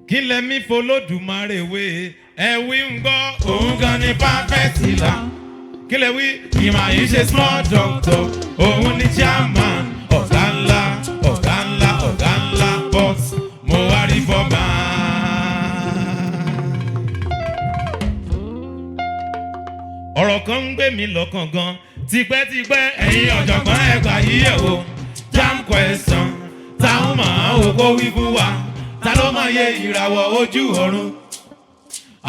kí lẹ mí f'Olódùmarè wé ẹ̀wí ń gbọ́ òun gan ni perfect healer. Kí lẹ wí ìmọ̀ yìí ṣe small doctor òun ni chairman ọ̀gá ńlá ọ̀gá ńlá ọ̀gá ńlá boss mo wá rí fọ́mà. ọ̀rọ̀ kan ń gbé mi lọ́kàn gan tipẹ́tipẹ́ ẹ̀yin ọ̀jọ̀gbọ́n ẹ̀gbà yíyẹ̀ wò jam question táwọn máa wò kó wí fún wa ta ló mọ̀ iye ìràwọ̀ ojú ọ̀run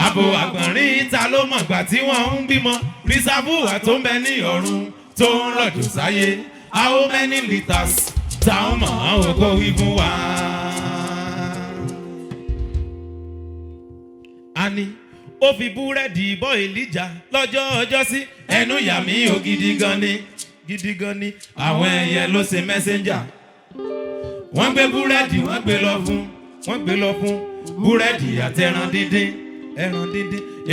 àbò àgbọ̀nrín ta ló mọ̀ gbà tí wọ́n ń bímọ rìsàbùwà tó ń bẹ ní ọ̀run tó ń rọ̀jò sáyé how many litres táwọn máa wò kó wí fún wa. a ní ó fi búrẹ́dì bọ́ èlíjà lọ́jọ́ ọjọ́ sí ẹnu yà mí ò gidi gan ni àwọn ẹyẹ ló ṣe mẹ́sẹ́njà wọ́n gbé búrẹ́dì wọ́n gbé lọ fún búrẹ́dì àtẹran díndín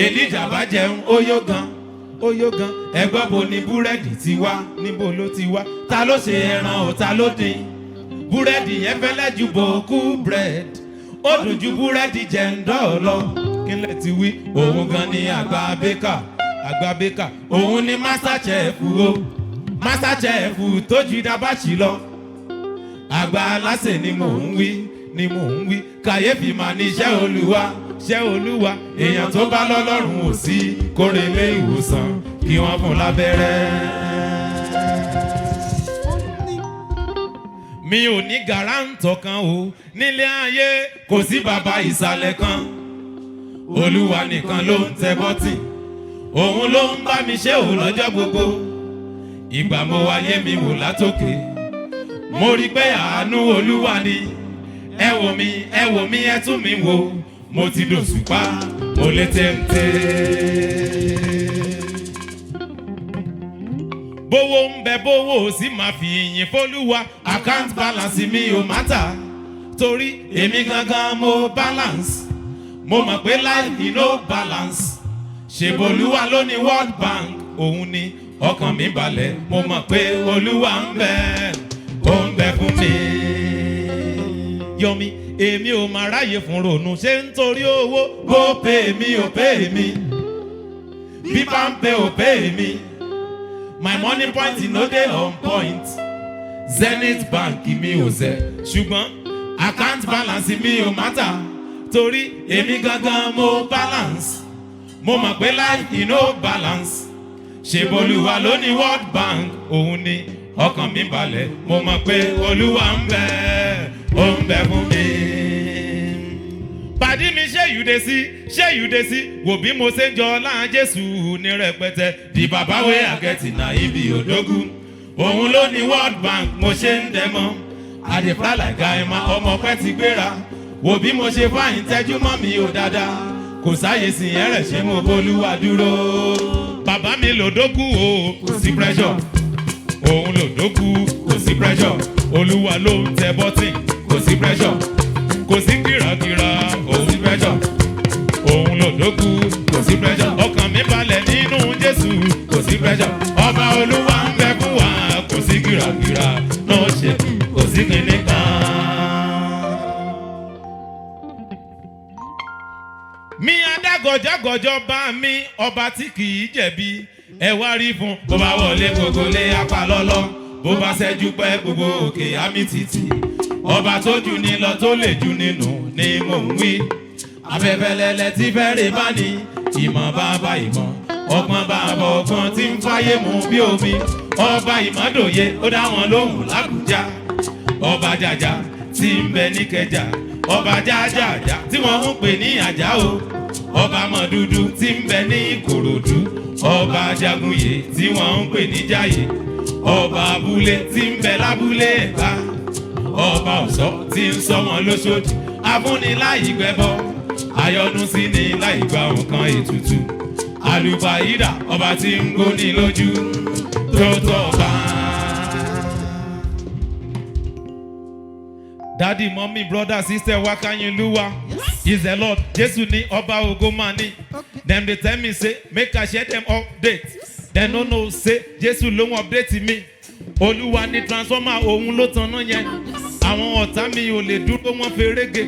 èlíjà bá jẹun ó yó gan ẹgbọ́n bo ni búrẹ́dì ti wá níbo ló ti wá ta ló ṣe ẹran ò ta ló dín búrẹ́dì yẹn fẹ́lẹ́ ju bòókù búrẹ́dì ó dùn ju búrẹ́dì jẹ̀ǹdọ́ lọ kí lẹ ti wí òun gan ni àgbà bẹ́kà òun ni master chef tó ju dábàṣì lọ àgbà aláṣẹ ni mò ń wí kàyéfì mà ní iṣẹ́ olúwa èèyàn tó bá lọ́lọ́run ò sí kórèlé ìwòsàn kí wọ́n fún lábẹ́rẹ́. mi ò ní gàrántọ̀ kan o nílé ayé kò sí bàbá ìsàlẹ̀ kan olúwa nìkan ló ń tẹ bọ́tì òun ló ń bá mi ṣe ò lọ́jọ́ gbogbo ìgbà mo wáyé mi wò látòkè mo rí pé àánú olúwa ni ẹ wò mí ẹ tún mi wò mo ti dòṣùpá mo lè téńté. bówó ń bẹ bówó sì máa fi ìyìn fólúwa account balance mi ò mátà torí èmi gangan mo balance mo mọ̀ pé life ni no balance ṣèbọ̀lúwa ló ní World Bank òun ni ọkàn mi balẹ̀ mo mọ̀ pé olúwa ń bẹ ó ń bẹ fún mi. Yomi èmi ò máa ráyè fún ronú ṣé nítorí owó bó pè mí ò pè mí bí bá ń pè ò pè mí my money point no dey on point Zenith Bank mi ò zẹ ṣùgbọ́n account balance mi ò mátà torí èmi gangan mo balance mo mọ̀ pé life is no balance ṣèbọ̀lúwa ló ní World Bank òun ni ọkàn mi balẹ̀ mo mọ̀ pé olúwa ń bẹ ó ń bẹ fún mi. pàdí mi ṣé you dey see wò bí mo ṣe ń jọ láàá Jésù ní rẹpẹtẹ di bàbá wé àgẹ́tì náà ibi òdógún òun ló ní World Bank mo ṣe ń dẹmọ́ àdèfà làgà ẹ̀ma ọmọ pẹ́ ti gbéra wò bí mo ṣe fáyín tẹ́jú mọ́ mi ò dáadáa kò sáyè sí ẹ̀rẹ̀ ṣé mo bólúwa dúró. bàbá mi lòdókù o kò sí pressure òun lòdókù kò sí pressure olúwa ló ń tẹ bọ́tì kò sí pressure kò sí kìràkìrà òun sí pressure òun lòdókù kò sí pressure ọkàn mi balẹ̀ nínú Jésù kò sí pressure ọba olúwa ń bẹ fún wa kò sí kìràkìrà náà ṣe kò sí kìnìún kan. mi adágọjọgọjọ bá mi ọba tí kì í jẹ̀bi ẹ wá rí fún bó bá wọlé gbogbo lé apá lọ́lọ́ bó bá ṣẹ́jú pẹ́ gbogbo òkè àmì títì ọba tó jù ní lọ tó lè jù nínú ni mò ń wí afẹ́fẹ́ lẹ́lẹ́ tí fẹ́rẹ̀ bá ní ìmọ̀ bàbá ìmọ̀ ọgbọ́n bàbá ọgbọ́n tí ń fáyé mu bí omi ọba ìmọ̀dòye ó dá wọn lóhùn l'Àbújá ọba jàjà tí ń bẹ ní Kẹjà ọba jájájá tí wọ́n ń pè ní àjà o ọba mọ̀dúdú tí ń bẹ ní Ìkòròdú ọba jagunye tí wọ́n ń pè ní Jàyè ọba abúlé tí ń bẹ lábúlé Ẹ̀gbá ọba ọ̀ṣọ́ tí ń sọ wọn lóṣòdì afúnni láì gbẹ́bọ ayọ́dún sí ni láì gba nǹkan ètùtù àlùfáìdà ọba tí ń gbóni lójú tó tọ́ bá. Daddy, mommy, brother, sister, Wakanyuluwa is the Lord. Jesu ni Oba Ogomani. Them they tell me say, make I share them update. They no know say, Jesu long update me. Olúwa ni transformer òun ló tanná yẹn. Àwọn ọ̀tá mi ò lè dúró wọn ferege.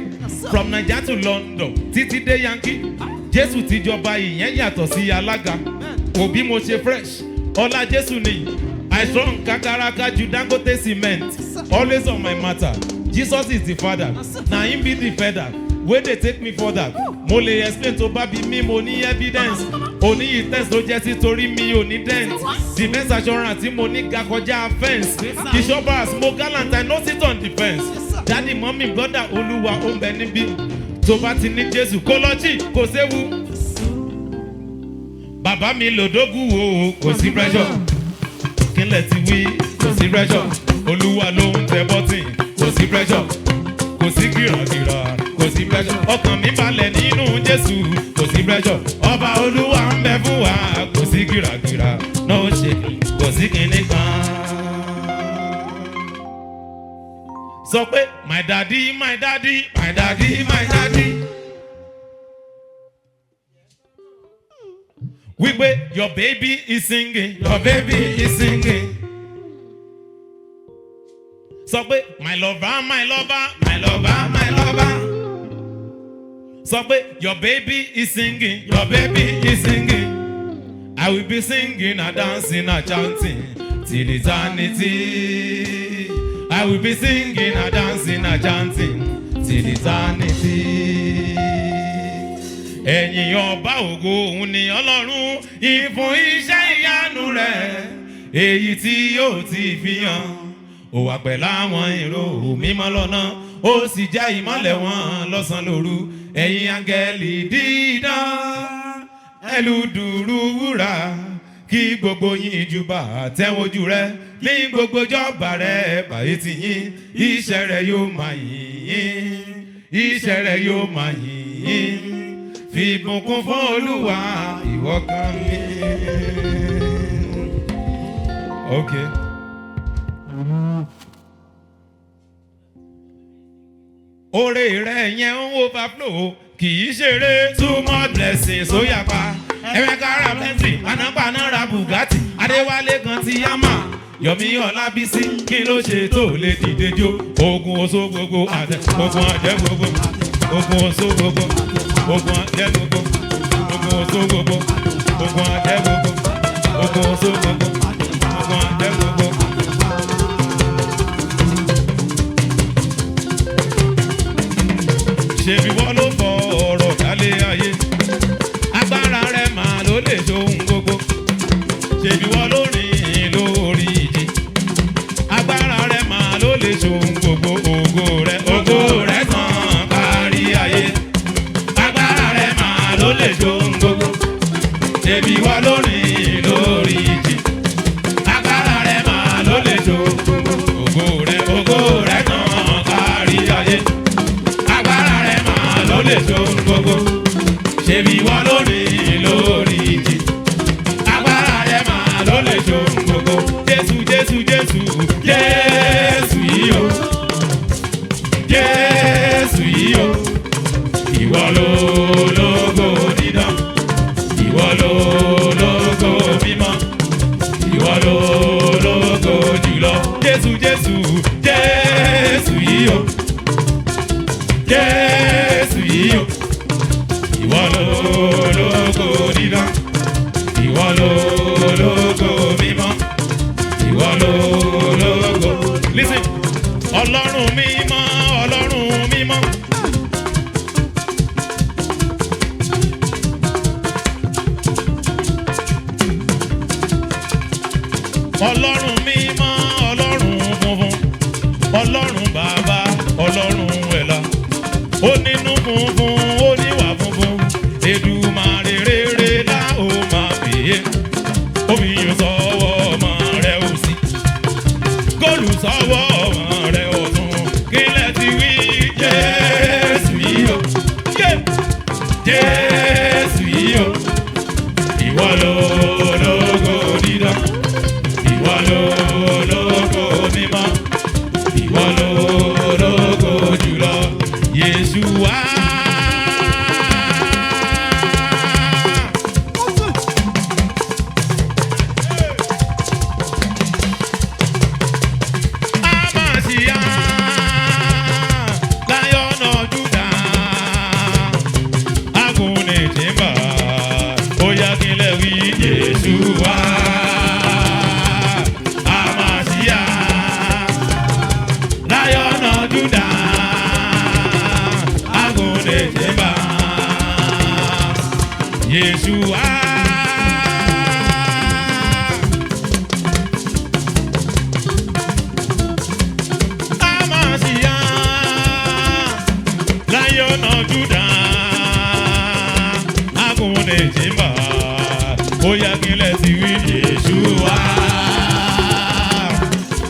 from Naija to London títí dé Yankee Jésù ti jọba ìyẹn yàtọ̀ sí alága òbí mo ṣe fresh ọlá Jésù nìyí I strong kakaraka ju Dangote cement always on my matter Jesus is the father na him be the feather wey dey take me further mo lè explain tó bá bí mi mo ní evidence òní yìí test ló jẹ́ sí torí mi ò ní dent defence assurance tí mo ní ga kọjá fence ìṣọ́bà mo gallant I no sit on the fence daddy mummy brother olúwa ó ń bẹ níbí tó bá ti ní Jésù kó lọ jí kò séwu bàbá mi lòdógún o kò sí pressure kílẹ̀ ti wí kò sí pressure olúwa ló ń tẹ bọ́tìn kò sí pressure kò sí gíràgírà kò sí pressure ọkàn mi balẹ̀ nínú Jésù kò sí pressure ọba olúwa ń bẹ fún wa kò sí gíràgírà náà ṣe kò sí kinní kan. sọ pé my daddy my daddy my daddy my daddy. wípé your baby is singing your baby is singing. sọ pé my lover my lover my lover my lover. sọ pé your baby is singing your baby is singing. I will be singing and dancing and chanting till eternity. I will be singing and dancing and chanting till eternity. Ẹ̀yin ọba ògo òun ni Ọlọ́run ìfún iṣẹ́ ìyanu rẹ̀ èyí tí yóò ti fi hàn. Ó wà pẹ̀lú àwọn èrò mímọ́ lọ́nà ó sì jẹ́ ìmọ́lẹ̀ wọn lọ́sàn-án lóru. Ẹ̀yin áńgẹ́lì dídán ẹlùdùrú wúrà kí gbogbo yín júbà tẹ́wọ́jú rẹ̀ ní gbogbo jọba rẹ̀ báyìí ti yín iṣẹ́ rẹ̀ yóò máa yìn iṣẹ́ rẹ̀ yóò máa yìn fi ìbùkún fún Olúwa ìwọ kan mi. Okay. Oore rẹ̀ yẹn ń overflow kì í ṣeré too much blessing sóyàpá ẹ̀rẹ́ kára plenty anápaná ra Bugatti Adéwálé kan ti yámà Yomi Olabisi kí ló ṣe tó lè dìde jó ogun oṣó gbogbo àtẹ ogun àjẹ gbogbo ogun oṣó gbogbo ogun àjẹ gbogbo ogun oṣó gbogbo ogun àjẹ gbogbo ogun oṣó gbogbo ogun àjẹ gbogbo. ṣebí wọ́n ló fọ ọ̀rọ̀ dálé ayé agbára rẹ̀ máa ló lè ṣohun gbogbo ṣebí wọ́n ló rìn lórí ìjì agbára rẹ̀ máa ló lè ṣohun gbogbo ògo rẹ̀ tàn kárí ayé agbára rẹ̀ máa ló lè ṣohun gbogbo ṣebí wọ́n ló rìn lórí ìjì agbára rẹ̀ máa ló lè ṣohun gbogbo ògo rẹ̀ tàn kárí ayé ló lè ṣohun gbogbo ṣebí wọ́n ló rìn lórí ìjì agbára rẹ̀ máa ló lè ṣohun gbogbo Jésù Jésù Jésù Jésù yìí o Jésù yìí o ìwọ ló lógo dídán ìwọ ló lógo mímọ́ ìwọ ló lógo jùlọ Jésù Jésù Jésù yìí o Jésù yìí o ìwọ ló lógo dídán ìwọ ló lógo mímọ́ ìwọ ló lógo. Listen, Ọlọ́run mímọ́ Ọlọ́run mímọ́. Ọlọ́run mímọ́ Ọlọ́run funfun Ọlọ́run bàbá Ọlọ́run ẹ̀la ó nínú funfun ó níwà funfun Èdùmàrè rere la ó máa bèè omi yóò sọ́wọ́ ọmọ rẹ̀ òsì góòlù sọ́wọ́ ọmọ rẹ̀ ọ̀tún kílẹ̀ ti wí Jésù yìí o Jésù yìí o ìwọ ló lógo dídán ìwọ ló lógo mímọ́ ìwọ ló lógo jùlọ. Yeshua. Amasiya, Lion of Judah. Yeshua. Amasia, Lion of Judah, Agune Jimba, Oya Gile Tiwi Yeshua.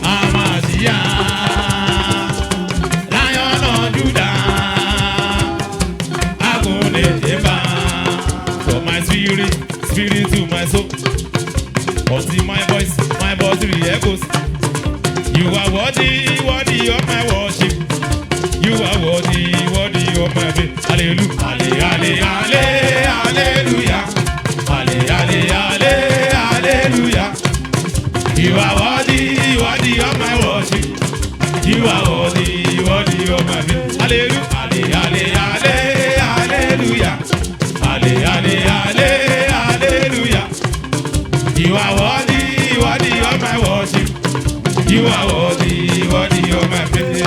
Amasia, Lion of Judah, Agune Jimba. From my spirit to my soul, until my voice re-echoes. You are worthy, worthy of my worship. You are worthy, worthy of my faith. Hallelujah, hallelujah, hallelujah, hallelujah, hallelujah. You are worthy, worthy of my worship. You are worthy, worthy of my faith. Hallelujah, hallelujah, hallelujah, hallelujah, hallelujah. You are worthy, worthy of my worship. You are worthy, worthy of my faith.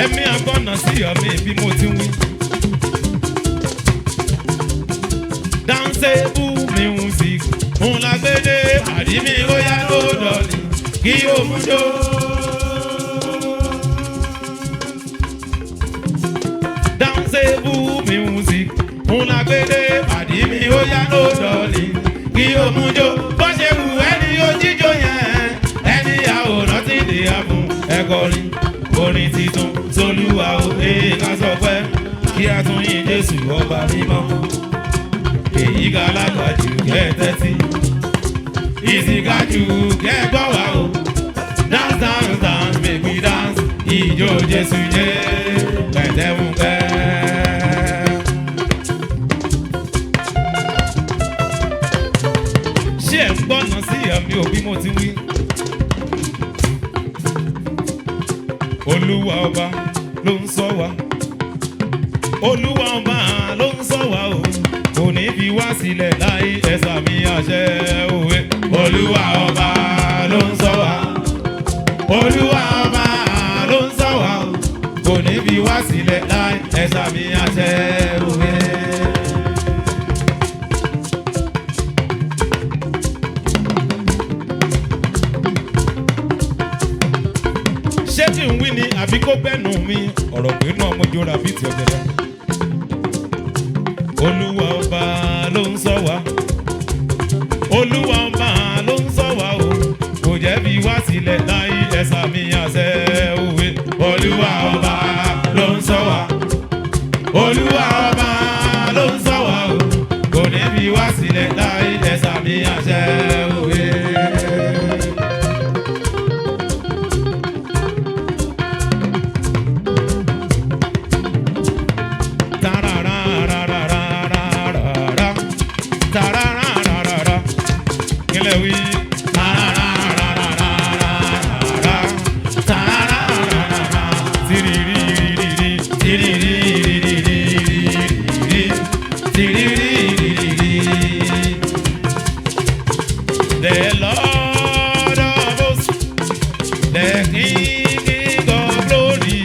Ẹ̀mí agbọ́nà sí ọ̀mí bí mo ti wí. Danceable music, òun la gbé dé àdìmí ó yá ló dọ̀lì kí ó mú jó. Danceable music, òun la gbé dé àdìmí ó yá ló dọ̀lì kí ó mú jó. Bó ṣe wù ẹni ó jíjó yẹn, ẹni àwòrán ti dè á fún ẹ̀kọ́ rí. Orin titun t'Olúwa ò lè ká sọ pé kí a tún yìn Jésù ọba mímọ́. Èyí ga lágbàjù kẹ́ tẹ́tí, ìsìnká jù kẹ́ gbọ́ wá o. Dance, dance, dance, make we dance, ìjó Jésù jẹ́ pẹ̀tẹ́mùkẹ́. Ṣé ẹ̀ ń gbọ́nà sí ẹ̀mí òbí mo ti wí? Olúwa ọba ló ń ṣọ́ wa. Olúwa ọba ló ń ṣọ́ wa o. Kò ní fi wá sílẹ̀ láì ẹ̀sà mi àṣẹ òwe. Olúwa ọba ló ń ṣọ́ wa. Olúwa ọba ló ń ṣọ́ wa o. Kò ní fi wá sílẹ̀ láì ẹ̀sà mi àṣẹ òwe. Ṣé tí ń wí ni àbí kó bẹ́nu mi ọ̀rọ̀ pé náà mo jọra bíi ti ọ̀gẹ̀dẹ̀. Olúwa ọba ló ń ṣọ́ wa. Olúwa ọba ló ń ṣọ́ wa o. Kò jẹ́ bí wá sílẹ̀ láì ẹ̀sà mi àṣẹ òwe. Olúwa ọba ló ń ṣọ́ wa. Olúwa ọba ló ń ṣọ́ wa o. Kò ní bí wá sílẹ̀ láì ẹ̀sà mi àṣẹ òwe. The Lord of hosts, the King of glory,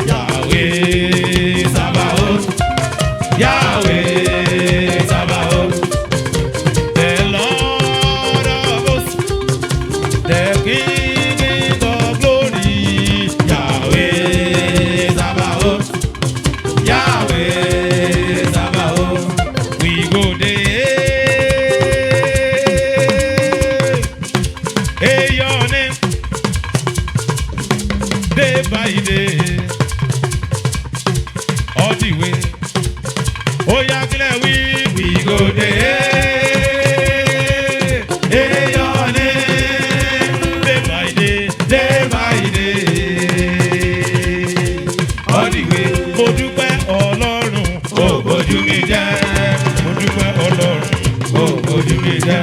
Yahweh Sabaoth, Yahweh Sabaoth. The Lord of hosts, the King of glory, Yahweh Sabaoth, Yahweh Sabaoth. We go there. Day by day, all the way. Oh yeah, clear we go there. Hey, your name. Day by day, day by day. All the way. Mo dúpẹ́ Ọlọ́run, ó bójú mi jẹ́. Mo dúpẹ́ Ọlọ́run, ó bójú mi jẹ́.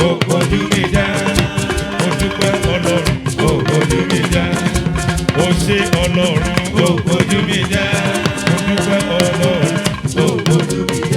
Ó bójú mi jẹ́. Mo dúpẹ́ Ọlọ́run. Ojú mi jẹ́, ó ṣe Ọlọ́run, ó ojú mi jẹ́, mo dúpẹ́ Ọlọ́run, ó ojú mi jẹ́.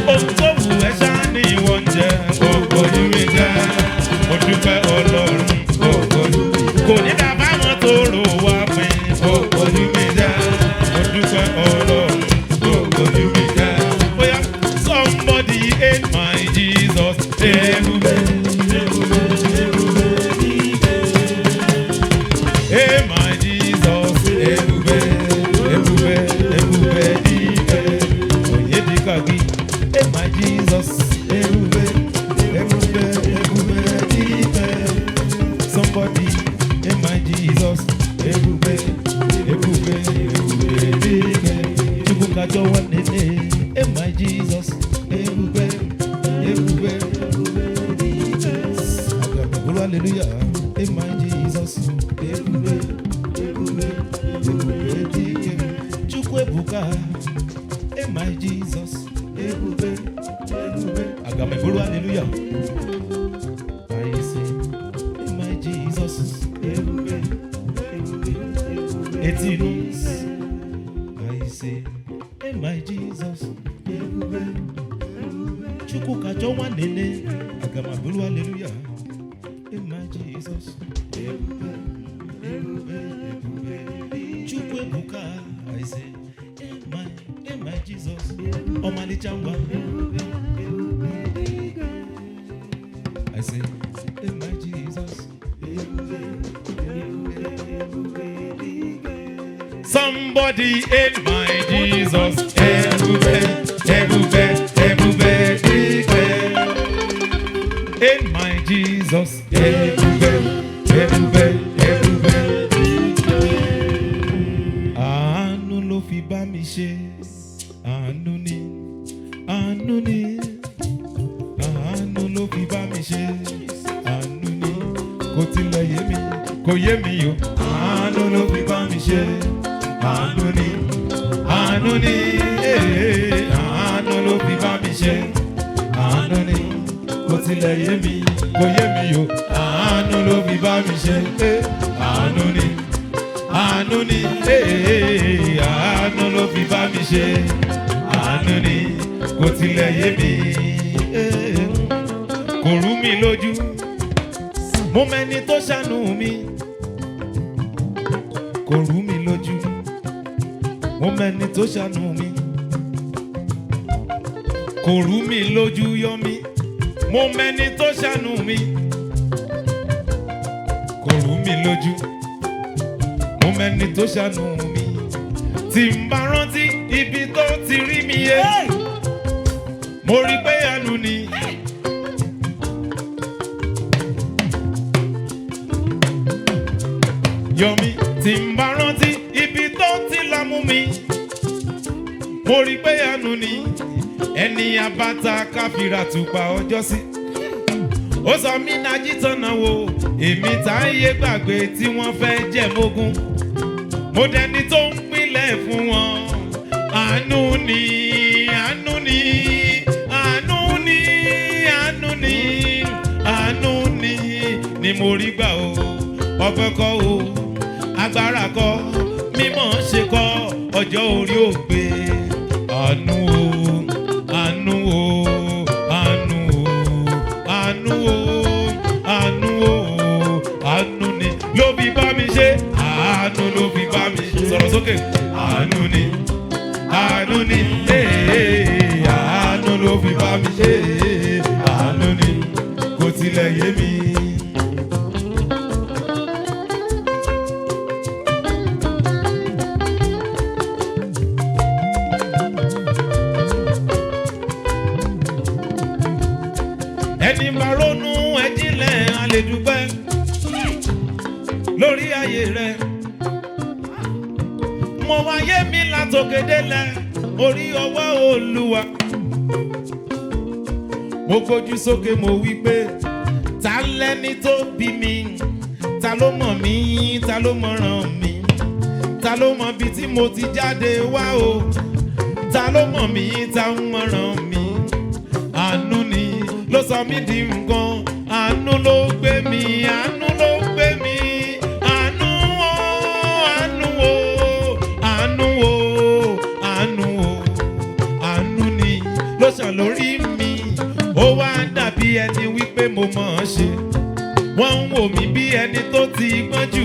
my Jesus, ebube, ebube, hallelujah, hey my Jesus, ebube, ebube, ebube, Chukwu ebuka, hey my Jesus, ebube, ebube, agameburu, hallelujah. I say, hey my Jesus, ebube, ebube, etinus. I say, hey my Jesus, ebube, Chukwu kacho wanene, agameburu, hallelujah. Hey my Jesus, ebube, ebube, ebube, Chukwu ebuka. I say, hey my Jesus, Omali Changwa. I say, hey my Jesus, somebody in my Jesus, ebube, ebube, ebube, in my Jesus, ebube, ebube, ebube. Àánú ló fi bá mi ṣe, àánú ni, àánú ni, àánú ló fi bá mi ṣe, àánú ni, kò tilẹ̀ yé mi, kò yé mi o, àánú ló fi bá mi ṣe, àánú ni, àánú ni, àánú ló fi bá mi ṣe, àánú ni, kò tilẹ̀ yé mi, kò yé mi o, àánú ló fi bá mi ṣe, àánú ni, àánú ni, àánú ló fi bá mi ṣe, àánú ni, kò tilẹ̀ yé mi, kò rú mi lójú, mo mẹ́ni tó ṣàánú mi, kò rú mi lójú, mo mẹ́ni tó ṣàánú mi, kò rú mi lójú Yomi, mo mẹ́ni tó ṣàánú mi, kò rú mi lójú, mo mẹ́ni tó ṣàánú mi, tí n bá rántí ibi tó ti rí mi yé, mo rí pé àánú ni. Yomi, tí n bá rántí ibi tó ti là mú mi, mo rí pé àánú ni. Ẹni abáta káfíra tùpà ọjọ́ sí, ó sọ mí nájí tọ̀nà wo, èmi táyé gbàgbé tí wọ́n fẹ́ jẹ mógún, mo dẹni tó ń pínlẹ̀ fún wọn. Àánú ni, àánú ni, àánú ni, àánú ni, àánú ni mo rí gbà o, ọgbọ́n kọ́ o, agbára kọ́, mímọ̀ ṣe kọ́, ọjọ́ orí ò gbé. Àánú o, àánú o, àánú o, àánú o, àánú o, àánú ni ló fi bá mi ṣe, àánú ló fi bá mi ṣe. Sọ̀rọ̀ sókè. Àánú ni, àánú ni, àánú ló fi bá mi ṣe, àánú ni, kò tilẹ̀ yé mi. Ẹni máa ronú ẹ̀jìnlẹ̀ a lè dúpẹ́ lórí ayé rẹ̀. Mo wáyé mi látòkè délẹ̀, orí ọwọ́ Olúwa. Mo gbójú sókè mo wí pé ta lẹni tó bí mi, ta ló mọ̀ mí, ta ló mọ̀ràn mi, ta ló mọ̀ bí tí mo ti jáde wá o, ta ló mọ̀ mí, ta ń mọ̀ràn mi. Àánú ni ló sọ mí di nǹkan, àánú ló gbé mi, àánú ló gbé mi, àánú o, àánú o, àánú o, àánú o, àánú ni ló sàn lórí mi. Ó wá dàbí ẹni wípé mo mọ̀ ọ́n ṣe, wọ́n ń wò mí bí ẹni tó ti gbọ́n jù,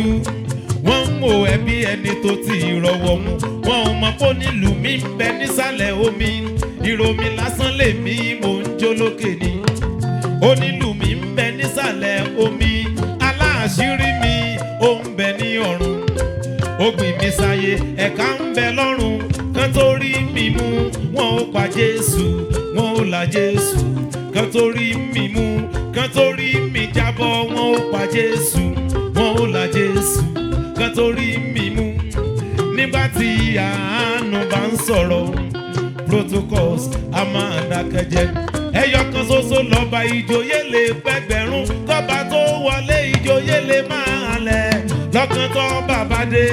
wọ́n ń wò ẹ́ bí ẹni tó ti rọwọ́ mú, wọ́n ò mọ̀ pé onílù mi ń bẹ nísàlẹ̀ omi, ìró mi lásán lèmi mò ń jó lókè ni. Onílù mi ń bẹ nísàlẹ̀ omi, aláàṣírí mi ó ń bẹ ní ọ̀run, ó gbìn mi sáyé, ẹ̀ka ń bẹ lọ́run, kán tó rí mi mú wọn ó pa Jésù, wọn ó la Jésù, kán tó rí mi mú, kán tó rí mi jábọ́, wọn ó pa Jésù, wọn ó la Jésù, kán tó rí mi mú. Nígbà tí àánú bá ń sọ̀rọ̀, protocols a máa dákẹ́jẹ́. ẹyọ kan ṣoṣo lọ́ba ìjòyè lè pẹ́gbẹ̀rún kọ́ba tó wọlé ìjòyè lè máa lẹ̀ lọ́kàn tó bàbá dé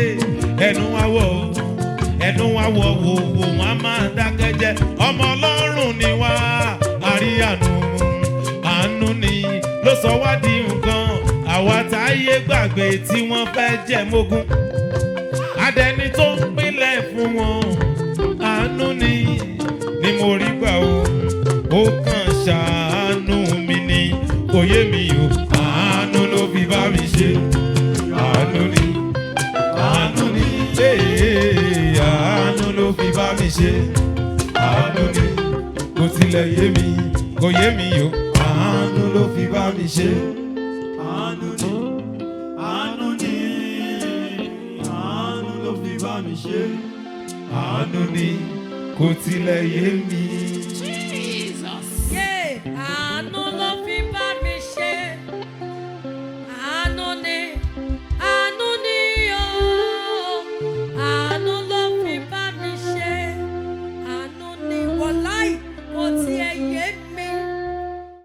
ẹnu àwọ̀ wò wọ́n á máa dákẹ́jẹ́. ọmọ ọlọ́run ni wá àríyànú àánú ni ló sọ wá di nǹkan àwa táyé gbàgbé tí wọ́n fẹ́ jẹ mógún adẹni tó ń pínlẹ̀ fún wọn àánú ni mo rí gbà ó kàn ṣàánú mi ni kò yé mi o àánú ló fi bá mi ṣe àánú ni àánú ló fi bá mi ṣe àánú ni kò tilẹ̀ yé mi kò yé mi o àánú ló fi bá mi ṣe àánú ni àánú ló fi bá mi ṣe àánú ni kò tilẹ̀ yé mi.